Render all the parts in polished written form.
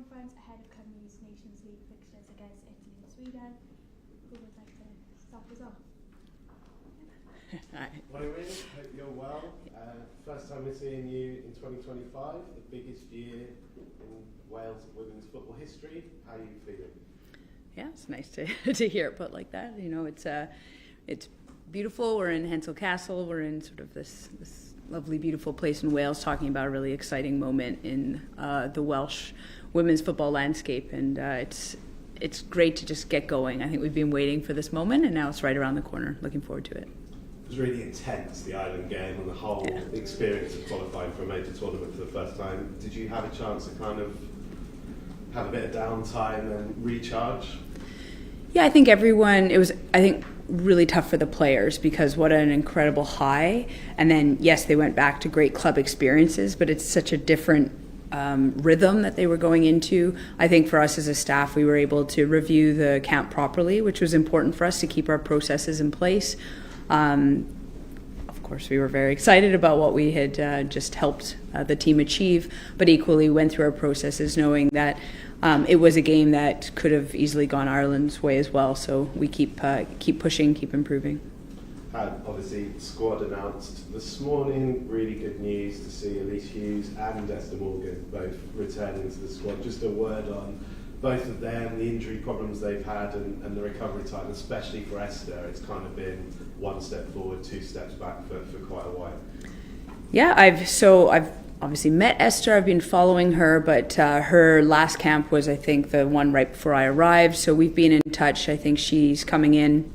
conference ahead of Cymru's Nations League fixtures against Italy and Sweden. Who would like to start us off? Morning, Rhian. Hope you're well. First time we're seeing you in 2025, the biggest year in Wales women's football history. How are you feeling? Yeah, it's nice to hear it put like that. You know, it's beautiful. We're in Hensel Castle. We're in sort of this lovely, beautiful place in Wales, talking about a really exciting moment in the Welsh women's football landscape, and it's great to just get going. I think we've been waiting for this moment, and now it's right around the corner. Looking forward to it. It was really intense, the Ireland game, and the whole experience of qualifying for a major tournament for the first time. Did you have a chance to kind of have a bit of downtime and recharge? Yeah, I think it was really tough for the players, because what an incredible high. And then, yes, they went back to great club experiences, but it's such a different rhythm that they were going into. I think for us as a staff, we were able to review the camp properly, which was important for us to keep our processes in place. Of course, we were very excited about what we had just helped the team achieve, but equally went through our processes knowing that it was a game that could have easily gone Ireland's way as well. So we keep pushing, keep improving. Obviously, squad announced this morning. Really good news to see Elise Hughes and Esther Morgan both returning to the squad. Just a word on both of them, the injury problems they've had, and the recovery time, especially for Esther. It's kind of been one step forward, two steps back for quite a while. Yeah, I've obviously met Esther. I've been following her, but her last camp was, I think, the one right before I arrived. So we've been in touch. I think she's coming in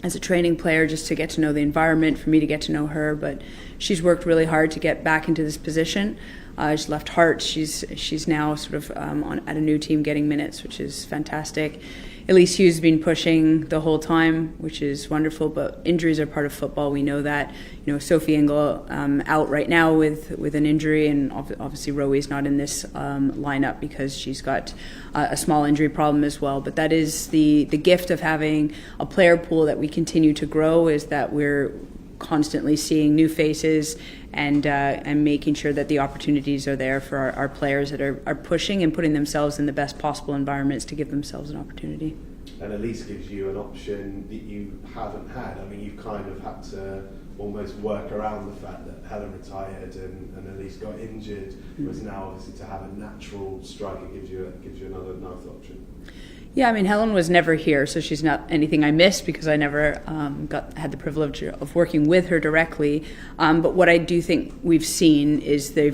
as a training player just to get to know the environment, for me to get to know her. But she's worked really hard to get back into this position. She's left Heart. She's now sort of at a new team getting minutes, which is fantastic. Elise Hughes has been pushing the whole time, which is wonderful, but injuries are part of football. We know that. You know, Sophie Ingle out right now with an injury, and obviously Rowe's not in this lineup because she's got a small injury problem as well. But that is the gift of having a player pool that we continue to grow, is that we're constantly seeing new faces and making sure that the opportunities are there for our players that are pushing and putting themselves in the best possible environments to give themselves an opportunity. And Elise gives you an option that you haven't had. I mean, you've kind of had to almost work around the fact that Helen retired and Elise got injured. Whereas now, obviously, to have a natural striker gives you another nice option. Yeah, I mean, Helen was never here, so she's not anything I missed because I never had the privilege of working with her directly. But what I do think we've seen is I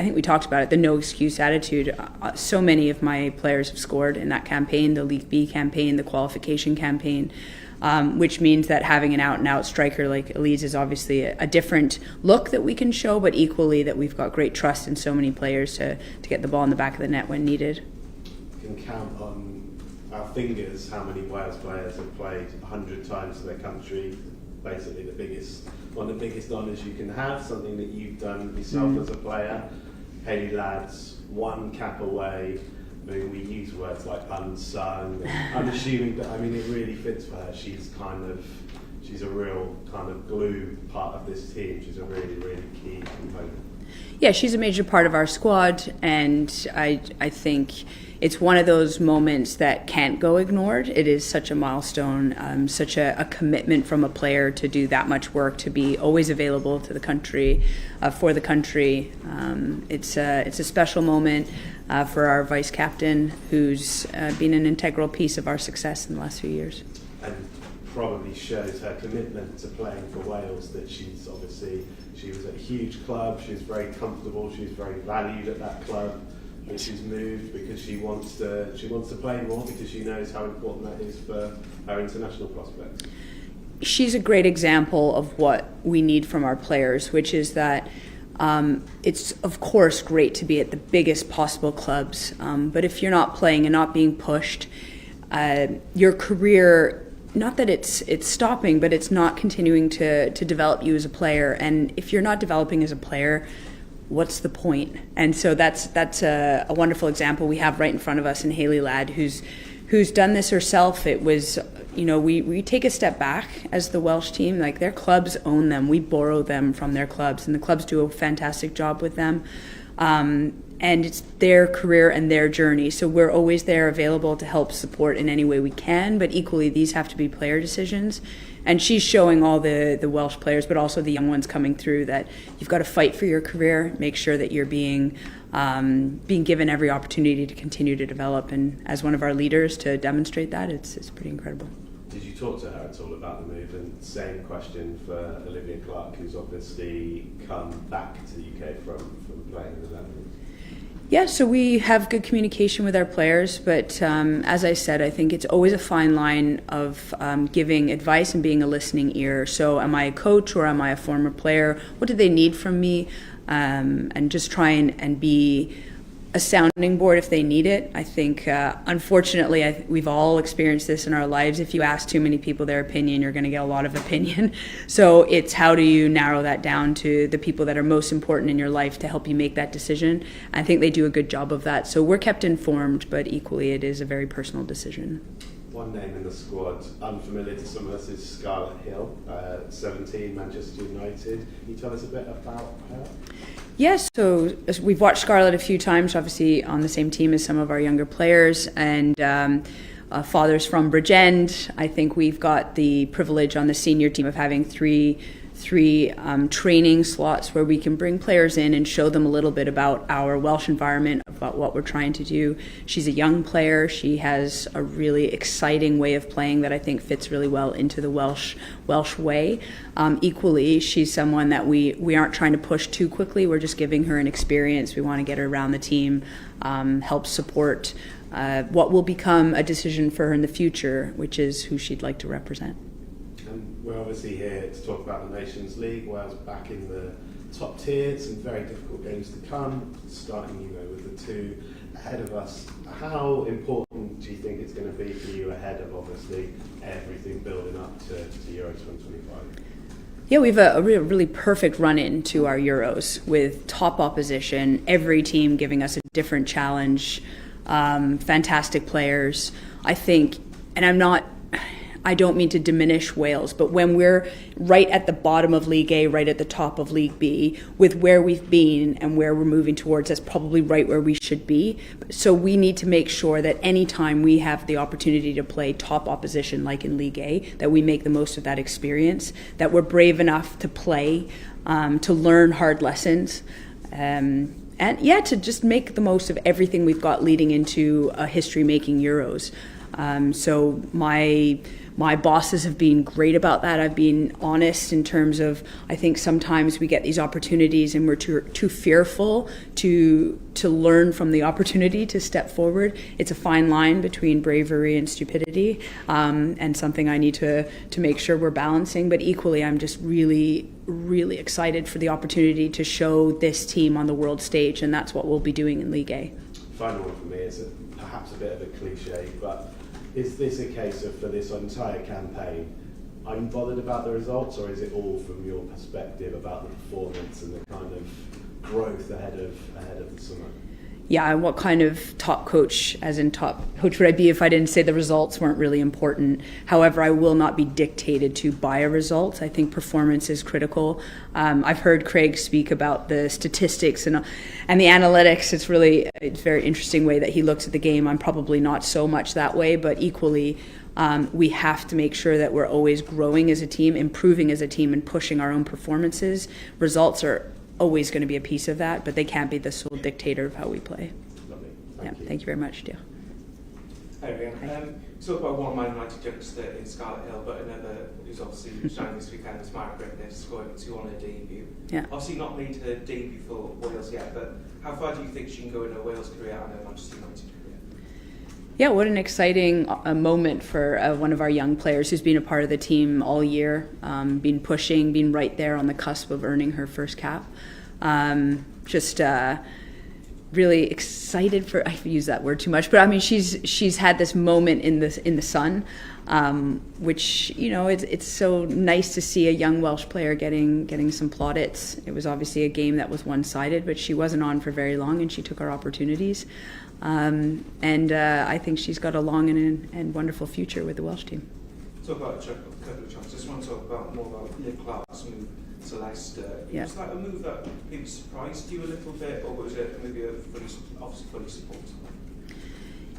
think we talked about it, the no excuse attitude. So many of my players have scored in that campaign, the League B campaign, the qualification campaign, which means that having an out-and-out striker like Elise is obviously a different look that we can show, but equally that we've got great trust in so many players to get the ball in the back of the net when needed. You can count on our fingers how many Wales players have played 100 times for their country. Basically one of the biggest honours you can have, something that you've done yourself as a player. Hayley Ladd's one cap away. I mean, we use words like unsung, unassuming, but I mean, it really fits for her. She's a real kind of glue part of this team. She's a really, really key component. Yeah, she's a major part of our squad, and I think it's one of those moments that can't go ignored. It is such a milestone, such a commitment from a player to do that much work, to be always available to the country, for the country. It's a special moment for our vice captain, who's been an integral piece of our success in the last few years. And probably shows her commitment to playing for Wales, that she was at a huge club, she was very comfortable, she was very valued at that club, but she's moved because she wants to play more, because she knows how important that is for her international prospects. She's a great example of what we need from our players, which is that it's of course great to be at the biggest possible clubs, but if you're not playing and not being pushed, your career, not that it's stopping, but it's not continuing to develop you as a player. And if you're not developing as a player, what's the point? And so that's a wonderful example we have right in front of us in Hayley Ladd, who's who's done this herself. It was, we take a step back as the Welsh team. Like, their clubs own them. We borrow them from their clubs, and the clubs do a fantastic job with them. And it's their career and their journey. So we're always there available to help support in any way we can, but equally these have to be player decisions. And she's showing all the Welsh players, but also the young ones coming through, that you've got to fight for your career, make sure that you're being given every opportunity to continue to develop. And as one of our leaders, to demonstrate that, it's pretty incredible. Did you talk to her at all about the move? And same question for Olivia Clark, who's obviously come back to the UK from playing in the Netherlands. Yeah, so we have good communication with our players, but as I said, I think it's always a fine line of giving advice and being a listening ear. So am I a coach or am I a former player? What do they need from me? And just try and be a sounding board if they need it. I think, unfortunately, we've all experienced this in our lives. If you ask too many people their opinion, you're going to get a lot of opinion. So it's how do you narrow that down to the people that are most important in your life to help you make that decision. I think they do a good job of that. So we're kept informed, but equally it is a very personal decision. One name in the squad, unfamiliar to some of us, is Scarlett Hill, 17, Manchester United. Can you tell us a bit about her? Yes, so we've watched Scarlett a few times, obviously on the same team as some of our younger players, and father's from Bridgend. I think we've got the privilege on the senior team of having three training slots where we can bring players in and show them a little bit about our Welsh environment, about what we're trying to do. She's a young player. She has a really exciting way of playing that I think fits really well into the Welsh way. Equally, she's someone that we aren't trying to push too quickly. We're just giving her an experience. We want to get her around the team, help support what will become a decision for her in the future, which is who she'd like to represent. We're obviously here to talk about the Nations League. Wales back in the top tier, some very difficult games to come, starting with the two ahead of us. How important do you think it's going to be for you ahead of obviously everything building up to Euro 2025? Yeah, we have a really perfect run-in to our Euros with top opposition, every team giving us a different challenge, fantastic players. I think, and I don't mean to diminish Wales, but when we're right at the bottom of League A, right at the top of League B, with where we've been and where we're moving towards, that's probably right where we should be. So we need to make sure that anytime we have the opportunity to play top opposition like in League A, that we make the most of that experience, that we're brave enough to play, to learn hard lessons, and to just make the most of everything we've got leading into a history-making Euros. So my bosses have been great about that. I've been honest in terms of, I think sometimes we get these opportunities and we're too fearful to learn from the opportunity to step forward. It's a fine line between bravery and stupidity, and something I need to make sure we're balancing. But equally, I'm just really, really excited for the opportunity to show this team on the world stage, and that's what we'll be doing in League A. Final one for me is perhaps a bit of a cliche, but is this a case of, for this entire campaign, are you bothered about the results, or is it all from your perspective about the performance and the kind of growth ahead of the summer? Yeah, and what kind of top coach, as in top coach, would I be if I didn't say the results weren't really important? However, I will not be dictated to by a result. I think performance is critical. I've heard Craig speak about the statistics and the analytics. It's a very interesting way that he looks at the game. I'm probably not so much that way, but equally, we have to make sure that we're always growing as a team, improving as a team, and pushing our own performances. Results are always going to be a piece of that, but they can't be the sole dictator of how we play. Lovely. Thank you very much, Dale. Hi, Rhian. Talk about one Man United youngster in Scarlett Hill, but another who's obviously shining this weekend is Margaret. They're scoring 2 on her debut. Yeah. Obviously not made her debut for Wales yet, but how far do you think she can go in her Wales career and her Manchester United career? Yeah, what an exciting moment for one of our young players who's been a part of the team all year, been pushing, been right there on the cusp of earning her first cap. really excited for, I use that word too much, but I mean she's had this moment in the sun, which, you know, it's so nice to see a young Welsh player getting some plaudits. It was obviously a game that was one-sided, but she wasn't on for very long and she took her opportunities, and I think she's got a long and wonderful future with the Welsh team. Talk about a couple of jobs. I just want to talk more about Liv Clark's move to Leicester. Yeah. Was that a move that maybe surprised you a little bit, or was it maybe obviously fully supported?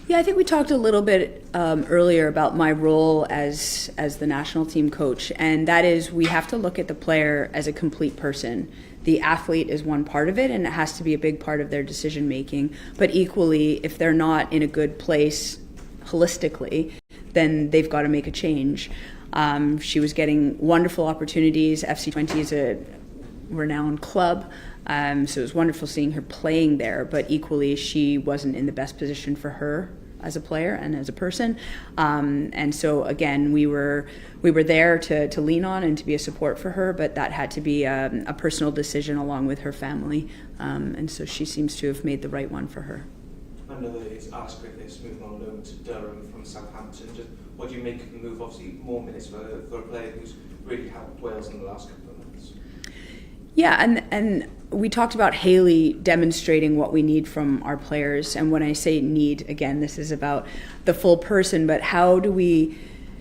Yeah, I think we talked a little bit earlier about my role as the national team coach, and that is we have to look at the player as a complete person. The athlete is one part of it, and it has to be a big part of their decision making. But equally, if they're not in a good place holistically, then they've got to make a change. She was getting wonderful opportunities. FC20 is a renowned club, so it was wonderful seeing her playing there, but equally she wasn't in the best position for her as a player and as a person. And so again, we were there to lean on and to be a support for her, but that had to be a personal decision along with her family. And so she seems to have made the right one for her. I know that it's Alice Griffiths moving on loan to Durham from Southampton. Just what do you make of the move? Obviously, more minutes for a player who's really helped Wales in the last couple of months. Yeah, and we talked about Hayley demonstrating what we need from our players. And when I say need, again, this is about the full person, but how do we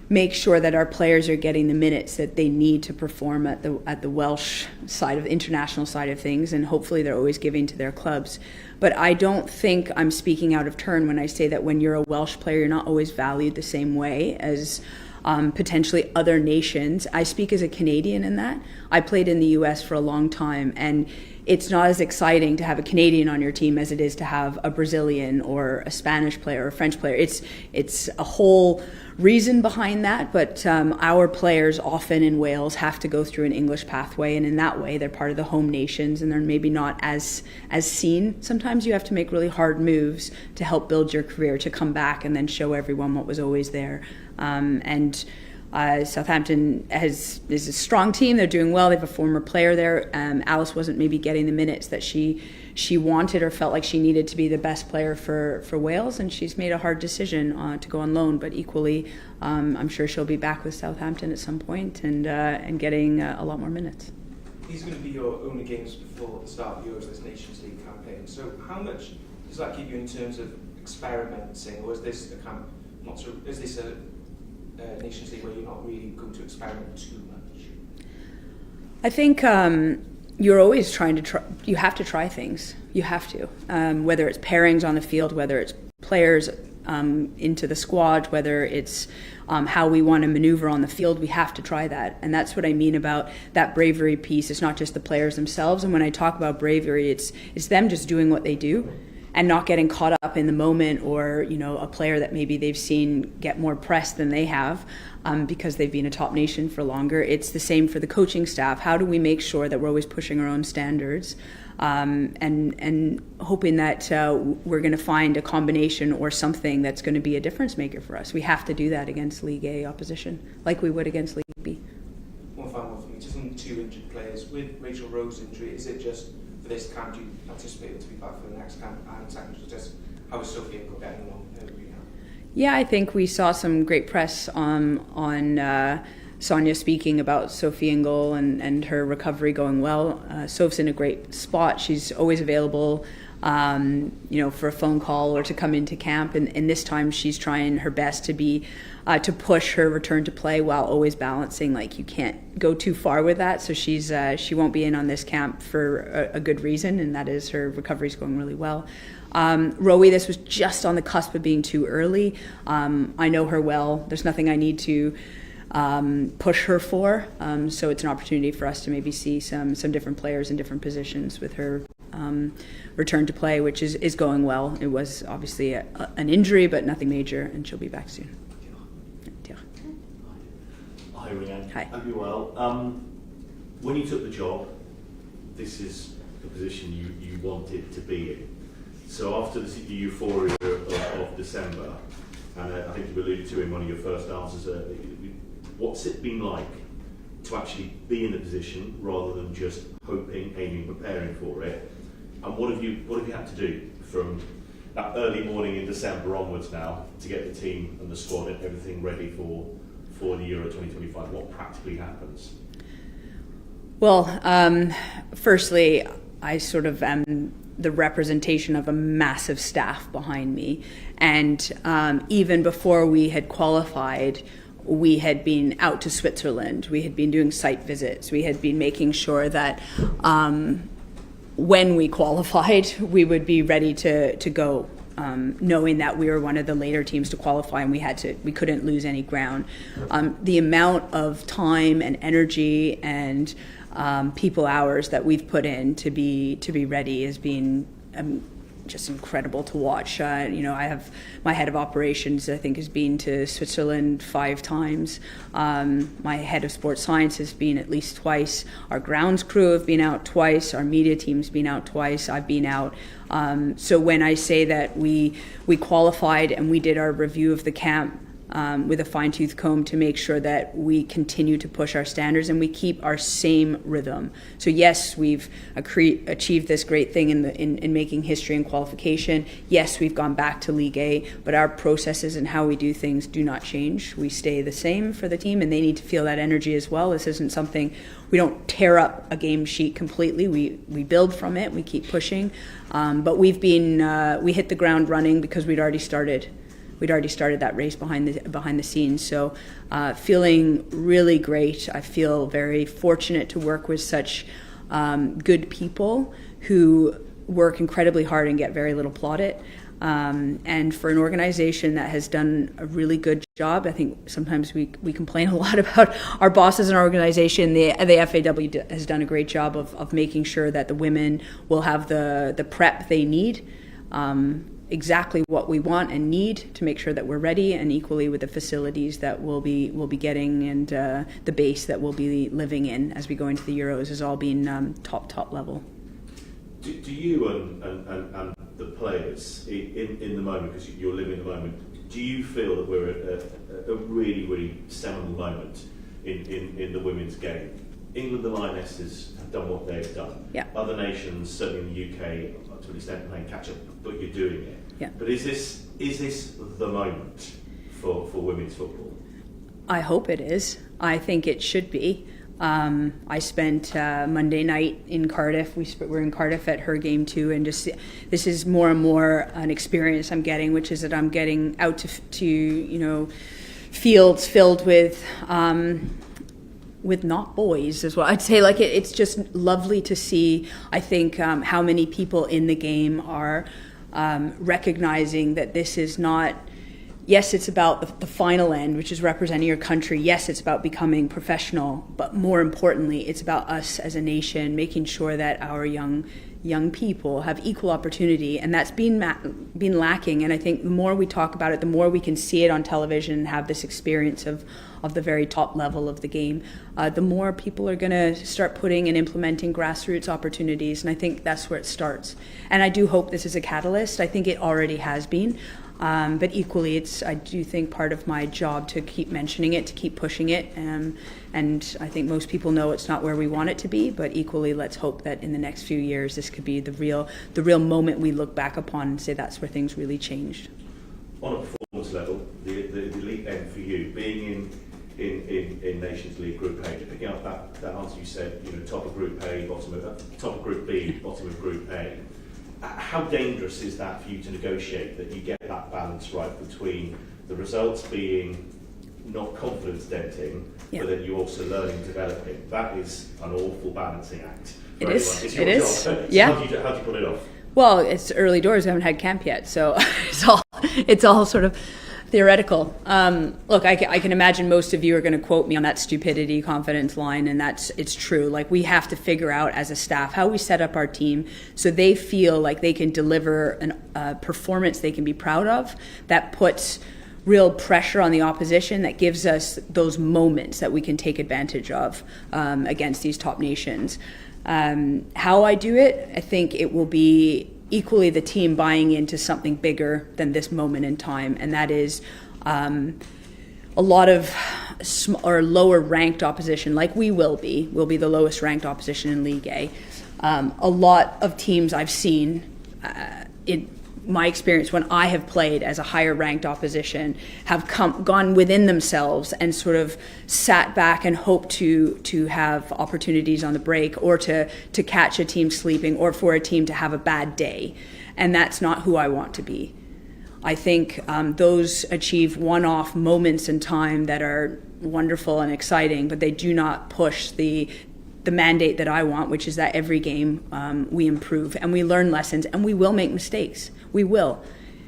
make sure that our players are getting the minutes that they need to perform at the Welsh side of the international side of things, and hopefully they're always giving to their clubs. But I don't think I'm speaking out of turn when I say that when you're a Welsh player, you're not always valued the same way as potentially other nations. I speak as a Canadian in that. I played in the US for a long time, and it's not as exciting to have a Canadian on your team as it is to have a Brazilian or a Spanish player or a French player. It's a whole reason behind that, but our players often in Wales have to go through an English pathway, and in that way they're part of the home nations and they're maybe not as seen. Sometimes you have to make really hard moves to help build your career, to come back and then show everyone what was always there. Southampton is a strong team. They're doing well. They have a former player there. Alice wasn't maybe getting the minutes that she wanted or felt like she needed to be the best player for Wales, and she's made a hard decision to go on loan. But equally, I'm sure she'll be back with Southampton at some point and getting a lot more minutes. These are going to be your only games before the start of yours, this Nations League campaign. So how much does that keep you in terms of experimenting, or is this a Nations League where you're not really going to experiment too much? I think you're always trying to try. You have to try things. You have to, whether it's pairings on the field, whether it's players into the squad, whether it's how we want to maneuver on the field. We have to try that, and that's what I mean about that bravery piece. It's not just the players themselves, and when I talk about bravery, it's them just doing what they do and not getting caught up in the moment, or a player that maybe they've seen get more press than they have because they've been a top nation for longer. It's the same for the coaching staff. How do we make sure that we're always pushing our own standards and hoping that we're going to find a combination or something that's going to be a difference maker for us? We have to do that against League A opposition, like we would against League B. One final one for me, just on the 2 injured players. With Rachel Rowe's injury, is it just for this camp, do you anticipate her to be back for the next camp? And second, just how is Sophie Ingle getting along? Yeah, I think we saw some great press on Sonia speaking about Sophie Ingle and her recovery going well. Soph's in a great spot. She's always available, for a phone call or to come into camp. And this time she's trying her best to push her return to play while always balancing. Like, you can't go too far with that. So she won't be in on this camp for a good reason, and that is her recovery's going really well. Rowie, this was just on the cusp of being too early. I know her well. There's nothing I need to push her for. So it's an opportunity for us to maybe see some different players in different positions with her return to play, which is going well. It was obviously an injury, but nothing major, and she'll be back soon. Hi, Rhian. Hi. Hope you're well. When you took the job, this is the position you wanted to be in. So after the euphoria of December, and I think you alluded to in one of your first answers, what's it been like to actually be in a position rather than just hoping, aiming, preparing for it? And what have you had to do from that early morning in December onwards now to get the team and the squad and everything ready for the Euro 2025? What practically happens? Well, firstly, I sort of am the representation of a massive staff behind me. And even before we had qualified, we had been out to Switzerland. We had been doing site visits. We had been making sure that when we qualified, we would be ready to go, knowing that we were one of the later teams to qualify and we couldn't lose any ground. The amount of time and energy and people hours that we've put in to be ready has been just incredible to watch. I have my head of operations, I think, has been to Switzerland 5 times. My head of sports science has been at least twice. Our grounds crew have been out twice. Our media team's been out twice. I've been out. So when I say that we qualified and we did our review of the camp with a fine-tooth comb to make sure that we continue to push our standards and we keep our same rhythm. So yes, we've achieved this great thing in making history and qualification. Yes, we've gone back to League A, but our processes and how we do things do not change. We stay the same for the team, and they need to feel that energy as well. This isn't something, we don't tear up a game sheet completely. We build from it. We keep pushing, but we hit the ground running because we'd already started that race behind the scenes. So feeling really great. I feel very fortunate to work with such good people who work incredibly hard and get very little plaudit. And for an organization that has done a really good job, I think sometimes we complain a lot about our bosses and our organization. The FAW has done a great job of making sure that the women will have the prep they need, exactly what we want and need to make sure that we're ready, and equally with the facilities that we'll be getting and the base that we'll be living in as we go into the Euros has all been top level. Do you and the players in the moment, because you're living the moment, do you feel that we're at a really seminal moment in the women's game? England, the Lionesses, have done what they've done. Yeah. Other nations, certainly in the UK, to an extent, playing catch up, but you're doing it. Yeah. But is this the moment for women's football? I hope it is. I think it should be. I spent Monday night in Cardiff. We're in Cardiff at her game too, and just this is more and more an experience I'm getting, which is that I'm getting out to fields filled with not boys, is what I'd say. Like it's just lovely to see. I think how many people in the game are recognizing that this is not. Yes, it's about the final end, which is representing your country. Yes, it's about becoming professional, but more importantly, it's about us as a nation making sure that our young people have equal opportunity, and that's been lacking. And I think the more we talk about it, the more we can see it on television and have this experience of the very top level of the game, the more people are going to start putting and implementing grassroots opportunities. And I think that's where it starts. And I do hope this is a catalyst. I think it already has been. But equally, I do think part of my job to keep mentioning it, to keep pushing it, and I think most people know it's not where we want it to be. But equally, let's hope that in the next few years, this could be the real moment we look back upon and say that's where things really changed. On a performance level, the elite end for you, being in Nations League Group A, picking up that answer you said, top of Group A, top of Group B, bottom of Group A. How dangerous is that for you to negotiate, that you get that balance right between the results being not confidence denting, but then you also learning, developing? That is an awful balancing act. It is. It's your job. So yeah. How do you pull it off? Well, it's early doors. We haven't had camp yet, so it's all sort of theoretical. Look, I can imagine most of you are going to quote me on that stupidity confidence line, and it's true. Like, we have to figure out as a staff how we set up our team so they feel like they can deliver a performance they can be proud of, that puts real pressure on the opposition, that gives us those moments that we can take advantage of against these top nations. How I do it, I think it will be equally the team buying into something bigger than this moment in time, and that is a lot of lower ranked opposition, like we'll be the lowest ranked opposition in League A. A lot of teams I've seen, in my experience when I have played as a higher ranked opposition, have gone within themselves and sort of sat back and hoped to have opportunities on the break, or to catch a team sleeping, or for a team to have a bad day. And that's not who I want to be. I think those achieve one-off moments in time that are wonderful and exciting, but they do not push the mandate that I want, which is that every game we improve and we learn lessons, and we will make mistakes. We will.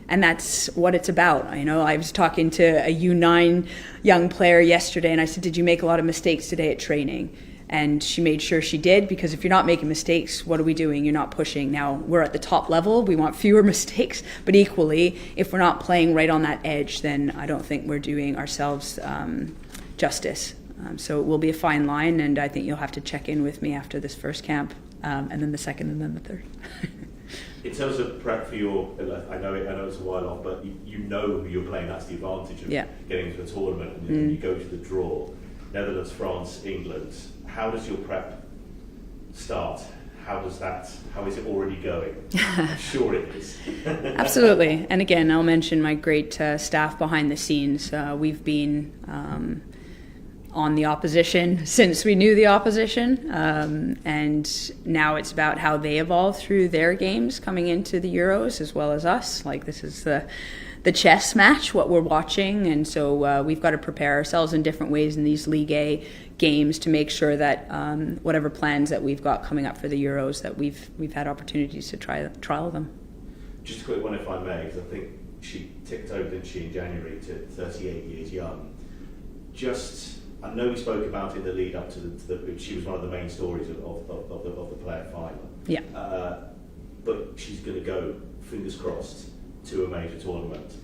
And that's what it's about. You know, I was talking to a U9 young player yesterday, and I said, "Did you make a lot of mistakes today at training?" And she made sure she did, because if you're not making mistakes, what are we doing? You're not pushing. Now, we're at the top level. We want fewer mistakes. But equally, if we're not playing right on that edge, then I don't think we're doing ourselves justice. So it will be a fine line, and I think you'll have to check in with me after this first camp, and then the second, and then the third. In terms of prep for your, I know it's a while off, but you know who you're playing. That's the advantage of getting into a tournament, and you go to the draw. Netherlands, France, England. How does your prep start? How is it already going? I'm sure it is. Absolutely. And again, I'll mention my great staff behind the scenes. We've been on the opposition since we knew the opposition, and now it's about how they evolve through their games coming into the Euros, as well as us. Like, this is the chess match, what we're watching, and so we've got to prepare ourselves in different ways in these League A games to make sure that whatever plans that we've got coming up for the Euros, that we've had opportunities to trial them. Just a quick one, if I may, because I think she ticked over, didn't she, in January, to 38 years young. I know we spoke about it in the lead up to she was one of the main stories of the player final. Yeah. But she's going to go, fingers crossed, to a major tournament.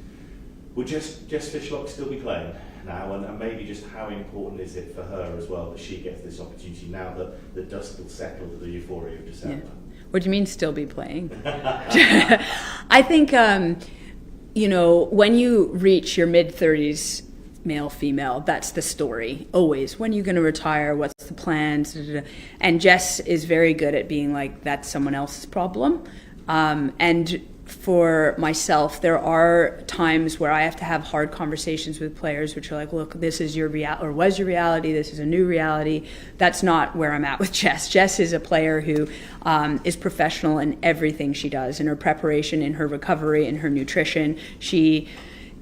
Will Jess Fishlock still be playing now, and maybe just how important is it for her as well that she gets this opportunity now that the dust will settle to the euphoria of December? Yeah. What do you mean still be playing? I think, when you reach your mid-30s, male, female, that's the story, always. When are you going to retire? What's the plans? And Jess is very good at being like, that's someone else's problem. And for myself, there are times where I have to have hard conversations with players, which are like, look, this is your reality, or was your reality, this is a new reality. That's not where I'm at with Jess. Jess is a player who is professional in everything she does, in her preparation, in her recovery, in her nutrition.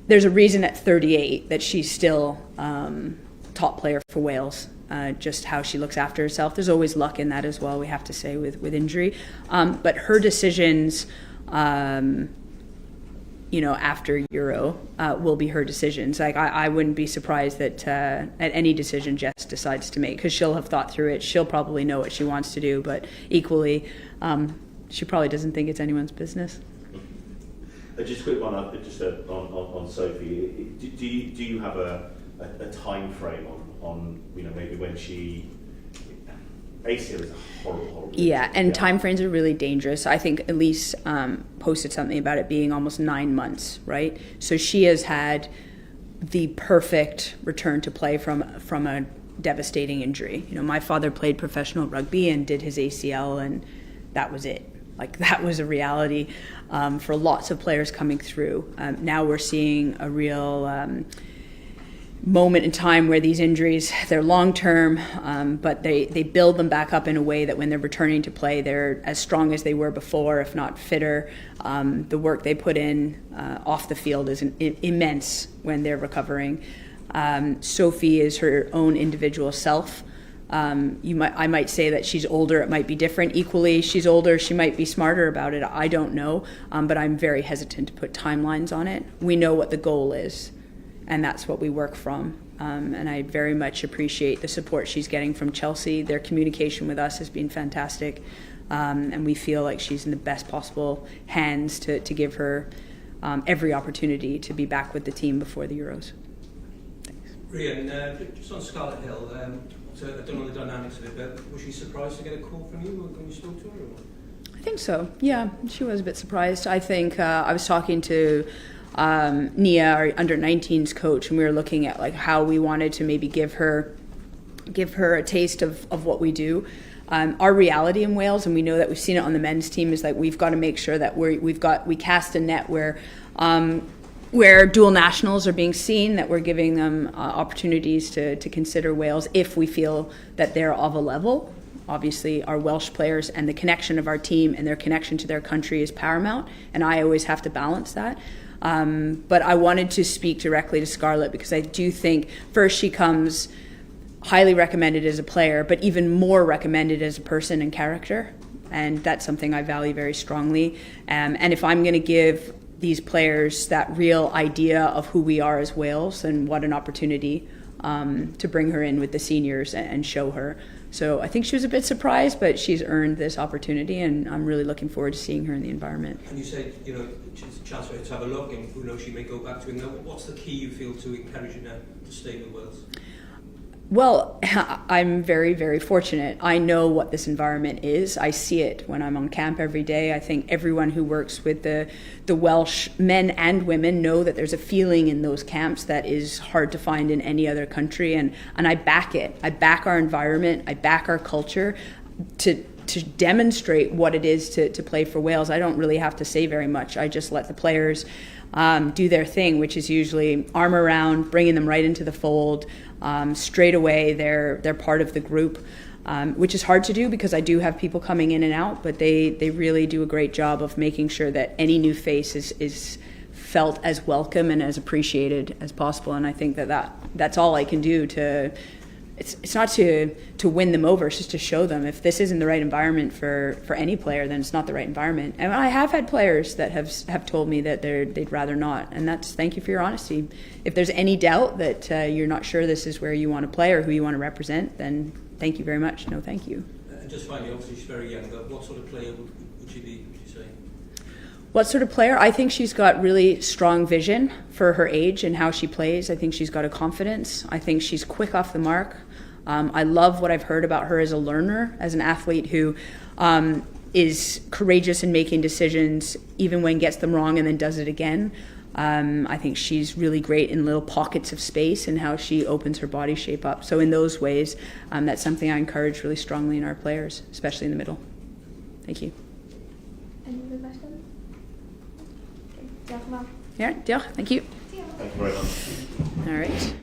There's a reason at 38 that she's still top player for Wales. Just how she looks after herself. There's always luck in that as well, we have to say, with injury. But her decisions, after Euro, will be her decisions. Like, I wouldn't be surprised that at any decision Jess decides to make, because she'll have thought through it. She'll probably know what she wants to do, but equally, she probably doesn't think it's anyone's business. Just a quick one, on Sophie. Do you have a time frame on maybe when she? ACL is a horrible. Yeah, and time frames are really dangerous. I think Elise posted something about it being almost 9 months, right? So she has had the perfect return to play from a devastating injury. My father played professional rugby and did his ACL, and that was it. Like, that was a reality for lots of players coming through. Now we're seeing a real moment in time where these injuries, they're long-term, but they build them back up in a way that when they're returning to play, they're as strong as they were before, if not fitter. The work they put in off the field is immense when they're recovering. Sophie is her own individual self. I might say that she's older, it might be different. Equally, she's older, she might be smarter about it, I don't know, but I'm very hesitant to put timelines on it. We know what the goal is, and that's what we work from. And I very much appreciate the support she's getting from Chelsea. Their communication with us has been fantastic, and we feel like she's in the best possible hands to give her every opportunity to be back with the team before the Euros. Thanks. Rhian, just on Scarlett Hill, so I don't know the dynamics of it, but was she surprised to get a call from you when you spoke to her? Or? I think so. Yeah, she was a bit surprised. I think I was talking to Nia, our under-19s coach, and we were looking at like how we wanted to maybe give her a taste of what we do. our reality in Wales, and we know that we've seen it on the men's team, is that we've got to make sure that we cast a net where dual nationals are being seen, that we're giving them opportunities to consider Wales if we feel that they're of a level. Obviously, our Welsh players and the connection of our team and their connection to their country is paramount, and I always have to balance that. But I wanted to speak directly to Scarlett because I do think, first, she comes highly recommended as a player, but even more recommended as a person and character, and that's something I value very strongly. And if I'm going to give these players that real idea of who we are as Wales, and what an opportunity to bring her in with the seniors and show her. So I think she was a bit surprised, but she's earned this opportunity, and I'm really looking forward to seeing her in the environment. And you said, you know, it's a chance for her to have a look, and who knows, she may go back to England. What's the key you feel to encourage her now to stay with Wales? Well, I'm very, very fortunate. I know what this environment is. I see it when I'm on camp every day. I think everyone who works with the Welsh men and women know that there's a feeling in those camps that is hard to find in any other country, and I back it. I back our environment. I back our culture to demonstrate what it is to play for Wales. I don't really have to say very much. I just let the players do their thing, which is usually arm around, bringing them right into the fold. Straight away, they're part of the group, which is hard to do because I do have people coming in and out, but they really do a great job of making sure that any new face is felt as welcome and as appreciated as possible. And I think that's all I can do to. It's not to win them over, it's just to show them if this isn't the right environment for any player, then it's not the right environment. And I have had players that have told me that they'd rather not, and that's, thank you for your honesty. If there's any doubt that you're not sure this is where you want to play or who you want to represent, then thank you very much. No, thank you. And just finally, obviously she's very young, but what sort of player would she be, would you say? What sort of player? I think she's got really strong vision for her age and how she plays. I think she's got a confidence. I think she's quick off the mark. I love what I've heard about her as a learner, as an athlete who is courageous in making decisions even when gets them wrong and then does it again. I think she's really great in little pockets of space and how she opens her body shape up. So in those ways, that's something I encourage really strongly in our players, especially in the middle. Thank you. Any other questions? Okay, diolch yn fawr. Yeah, diolch. Thank you. Diolch. Thank you very much. All right.